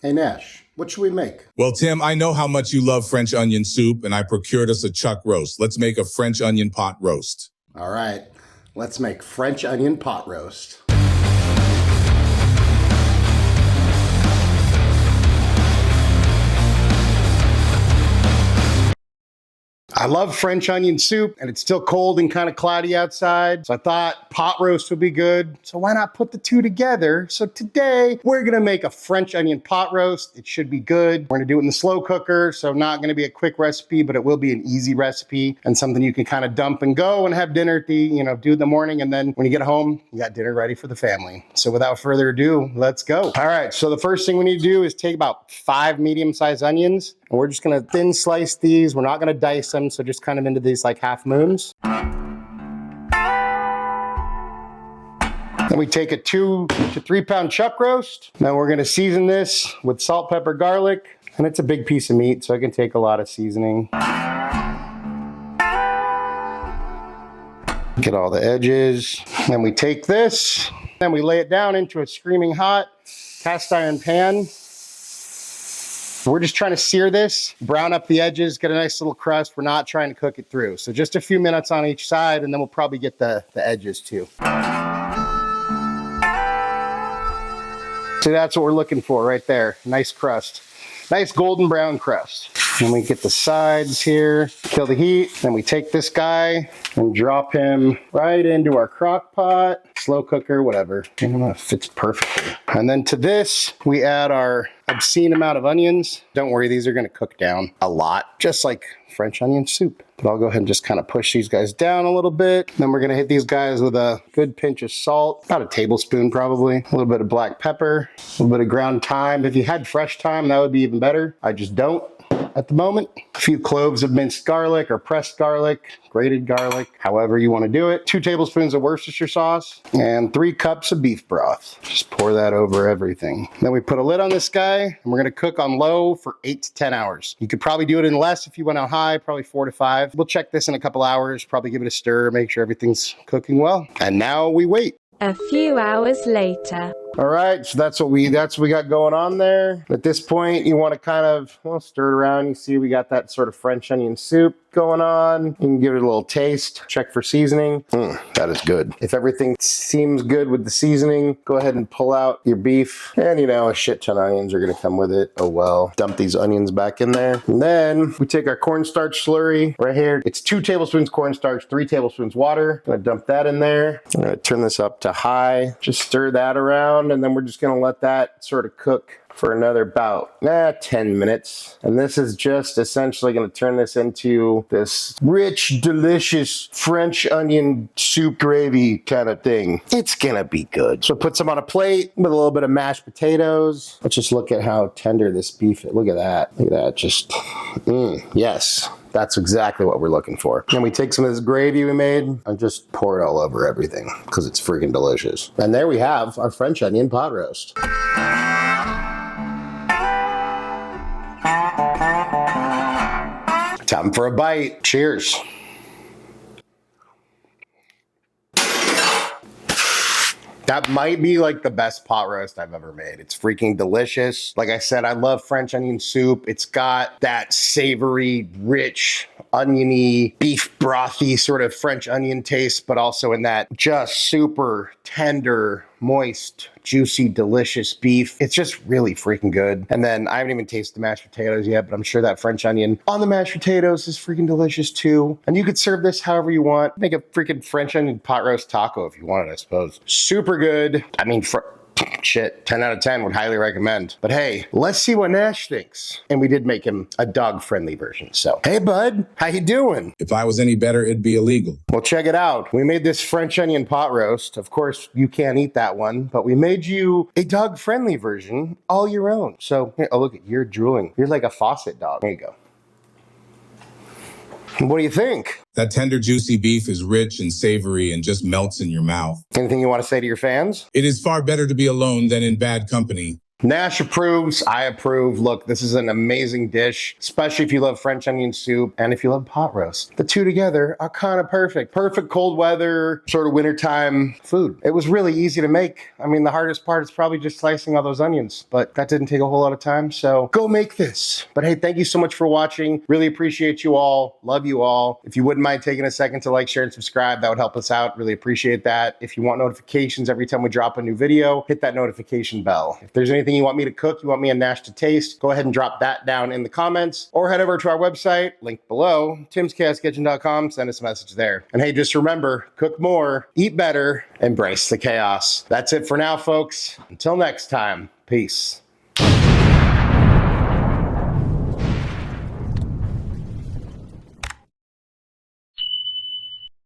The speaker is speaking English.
Hey, Nash, what should we make? Well, Tim, I know how much you love French onion soup, and I procured us a chuck roast. Let's make a French onion pot roast. All right, let's make French onion pot roast. I love French onion soup, and it's still cold and kind of cloudy outside, so I thought pot roast would be good, so why not put the two together? So today, we're gonna make a French onion pot roast. It should be good. We're gonna do it in the slow cooker, so not gonna be a quick recipe, but it will be an easy recipe and something you can kind of dump and go and have dinner at the, do in the morning, and then when you get home, you got dinner ready for the family. So without further ado, let's go. All right, so the first thing we need to do is take about 5 medium-sized onions, and we're just gonna thin slice these. We're not gonna dice them, so just kind of into these like half moons. Then we take a 2 to 3 pound chuck roast. Now we're gonna season this with salt, pepper, garlic, and it's a big piece of meat, so it can take a lot of seasoning. Get all the edges. Then we take this, and we lay it down into a screaming hot cast iron pan. We're just trying to sear this, brown up the edges, get a nice little crust. We're not trying to cook it through. So just a few minutes on each side, and then we'll probably get the edges too. So that's what we're looking for right there. Nice crust. Nice golden brown crust. Then we get the sides here, kill the heat. Then we take this guy and drop him right into our crock pot, slow cooker, whatever. It fits perfectly. And then to this, we add our obscene amount of onions. Don't worry, these are gonna cook down a lot, just like French onion soup. But I'll go ahead and just kind of push these guys down a little bit. Then we're gonna hit these guys with a good pinch of salt, about a tablespoon probably, a little bit of black pepper, a little bit of ground thyme. If you had fresh thyme, that would be even better. I just don't at the moment. A few cloves of minced garlic or pressed garlic, grated garlic, however you want to do it. 2 tablespoons of Worcestershire sauce and 3 cups of beef broth. Just pour that over everything. Then we put a lid on this guy, and we're gonna cook on low for 8 to 10 hours. You could probably do it in less if you went out high, probably 4 to 5. We'll check this in a couple hours, probably give it a stir, make sure everything's cooking well. And now we wait. A few hours later. All right, so that's what we got going on there. At this point, you want to kind of stir it around. You see we got that sort of French onion soup going on. You can give it a little taste, check for seasoning. That is good. If everything seems good with the seasoning, go ahead and pull out your beef. And a shit ton of onions are gonna come with it. Oh well. Dump these onions back in there. And then we take our cornstarch slurry right here. It's 2 tablespoons cornstarch, 3 tablespoons water. I'm gonna dump that in there. I'm gonna turn this up to high. Just stir that around, and then we're just gonna let that sort of cook for another about 10 minutes. And this is just essentially gonna turn this into this rich, delicious French onion soup gravy kind of thing. It's gonna be good. So put some on a plate with a little bit of mashed potatoes. Let's just look at how tender this beef is. Look at that. Look at that. Just, yes. That's exactly what we're looking for. And we take some of this gravy we made and just pour it all over everything because it's freaking delicious. And there we have our French onion pot roast. Time for a bite. Cheers. That might be like the best pot roast I've ever made. It's freaking delicious. Like I said, I love French onion soup. It's got that savory, rich, oniony, beef brothy sort of French onion taste, but also in that just super tender, moist, juicy, delicious beef. It's just really freaking good. And then I haven't even tasted the mashed potatoes yet, but I'm sure that French onion on the mashed potatoes is freaking delicious too. And you could serve this however you want. Make a freaking French onion pot roast taco if you want it, I suppose. Super good. I mean, shit, 10 out of 10 would highly recommend. But hey, let's see what Nash thinks. And we did make him a dog-friendly version. So, hey bud, how you doing? If I was any better, it'd be illegal. Well, check it out. We made this French onion pot roast. Of course, you can't eat that one, but we made you a dog-friendly version, all your own. So, here, oh, look, you're drooling. You're like a faucet dog. There you go. What do you think? That tender, juicy beef is rich and savory and just melts in your mouth. Anything you want to say to your fans? It is far better to be alone than in bad company. Nash approves. I approve. Look, this is an amazing dish, especially if you love French onion soup and if you love pot roast. The two together are kind of perfect. Perfect cold weather, sort of wintertime food. It was really easy to make. I mean, the hardest part is probably just slicing all those onions, but that didn't take a whole lot of time, so go make this. But hey, thank you so much for watching. Really appreciate you all. Love you all. If you wouldn't mind taking a second to like, share, and subscribe, that would help us out. Really appreciate that. If you want notifications every time we drop a new video, hit that notification bell. If there's anything you want me to cook, you want me and Nash to taste, go ahead and drop that down in the comments or head over to our website, link below, timschaoskitchen.com, send us a message there. And hey, just remember, cook more, eat better, embrace the chaos. That's it for now, folks. Until next time, peace.